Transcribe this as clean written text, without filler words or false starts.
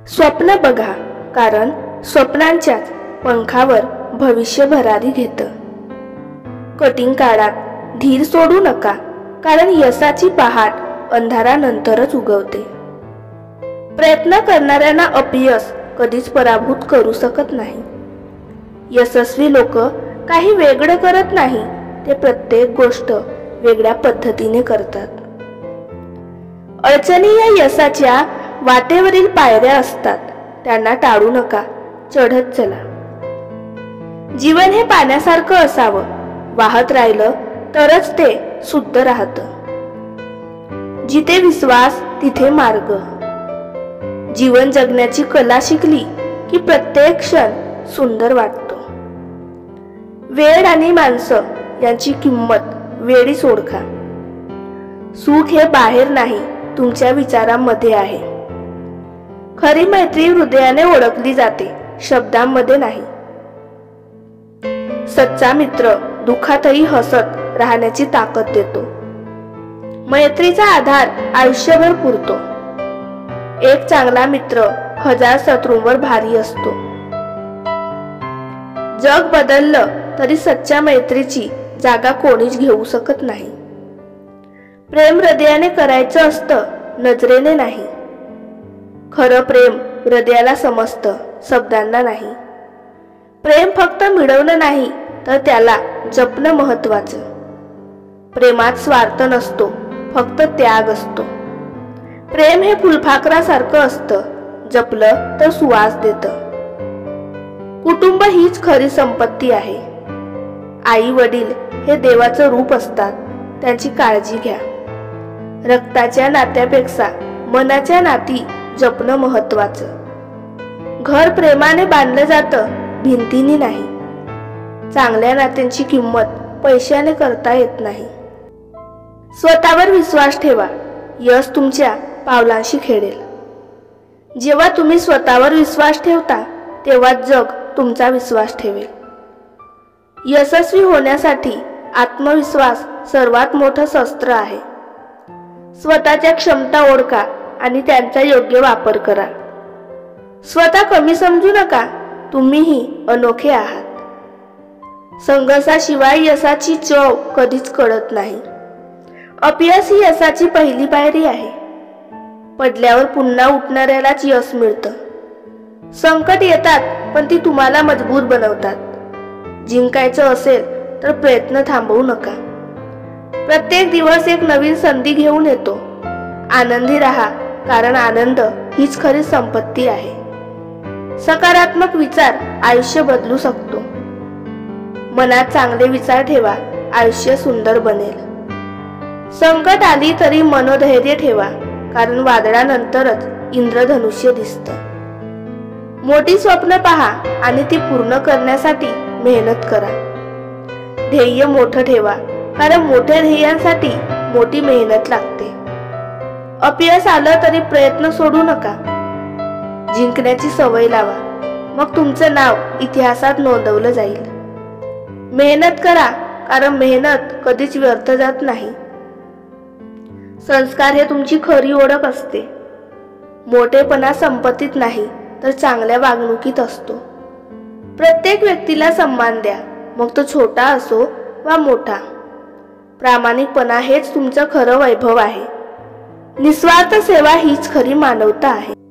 स्वप्न बघा, कारण स्वप्नांच्याच पंखावर भविष्य भरारी घेतं. कठीण काळात धीर सोडू नका, कारण यशाची पहाट अंधारानंतरच उगवते. प्रयत्न करणाऱ्यांना अपयश कधीच पराभूत करू शकत नाही. यशस्वी लोक काही वेगळं करत नाही, ते प्रत्येक गोष्ट वेगळ्या पद्धतीने करतात. अडचणी या यशाच्या वाटेवरील पायऱ्या असतात, त्यांना टाळू नका, चढत चला. जीवन हे पाण्यासारखं असावं, वाहत राहिलं तरच ते शुद्ध राहतं. जिथे विश्वास तिथे मार्ग. जीवन जगण्याची कला शिकली की प्रत्येक क्षण सुंदर वाटतो. वेळ आणि माणसं यांची किंमत वेळीच ओळखा. सुख हे बाहेर नाही, तुमच्या विचारांमध्ये आहे. खरी मैत्री हृदयाने ओळखली जाते, शब्दांमध्ये नाही. सच्चा मित्र दुःखातही हसत राहण्याची ताकद देतो. मैत्रीचा आधार आयुष्यभर पुरतो. एक चांगला मित्र 1000 शत्रूंवर भारी असतो. जग बदललं तरी सच्च्या मैत्रीची जागा कोणीच घेऊ शकत नाही. प्रेम हृदयाने करायचं असतं, नजरेने नाही. खरं प्रेम हृदयाला समजतं, शब्दांना नाही. प्रेम फक्त मिळवणं नाही, तर त्याला जपणं महत्वाचं. प्रेमात स्वार्थ नसतो, फक्त त्याग असतो. प्रेम हे फुलपाखरासारखं असतं, जपलं तर सुवास देतं. कुटुंब हीच खरी संपत्ती आहे. आई वडील हे देवाचं रूप असतात, त्यांची काळजी घ्या. रक्ताच्या नात्यापेक्षा मनाच्या नाती जपणं महत्वाचं. घर प्रेमाने बांधलं जातं, भिंतींनी नाही. चांगल्या नात्यांची किंमत पैशाने करता येत नाही. स्वतःवर विश्वास ठेवा, यश तुमच्या पावलांशी खेळेल. जेव्हा तुम्ही स्वतःवर विश्वास ठेवता, तेव्हा जग तुमचा विश्वास ठेवेल. यशस्वी होण्यासाठी आत्मविश्वास सर्वात मोठं शस्त्र आहे. स्वतःच्या क्षमता ओळखा आणि त्यांचा योग्य वापर करा. स्वतः कमी समजू नका, तुम्हीही अनोखे आहात. संघर्षाशिवाय यशाची चव कधीच कळत नाही. अपयश ही यशाची पहिली पायरी आहे. पडल्यावर पुन्हा उठणाऱ्यालाच यश मिळतं. संकट येतात, पण ती तुम्हाला मजबूत बनवतात. जिंकायचं असेल तर प्रयत्न थांबवू नका. प्रत्येक दिवस एक नवीन संधी घेऊन येतो. आनंदी राहा, कारण आनंद हीच खरी संपत्ती आहे. सकारात्मक विचार आयुष्य बदलू शकतो. मनात चांगले विचार ठेवा, आयुष्य सुंदर बनेल. संकट आली तरी मनोधैर्य ठेवा, कारण वादळानंतरच इंद्रधनुष्य दिसतं. मोठी स्वप्न पहा आणि ती पूर्ण करण्यासाठी मेहनत करा. ध्येय मोठं ठेवा, कारण मोठ्या ध्येयांसाठी मोठी मेहनत लागते. अपयश आलं तरी प्रयत्न सोडू नका. जिंकण्याची सवय लावा, मग तुमचं नाव इतिहासात नोंदवलं जाईल. मेहनत करा, कारण मेहनत कधीच व्यर्थ जात नाही. संस्कार हे तुमची खरी ओळख असते. मोठेपणा संपत्तीत नाही, तर चांगल्या वागणुकीत असतो. प्रत्येक व्यक्तीला सन्मान द्या, मग तो छोटा असो वा मोठा. प्रामाणिकपणा हेच तुमचं खरं वैभव आहे. निस्वार्थ सेवा हीच खरी मानवता आहे.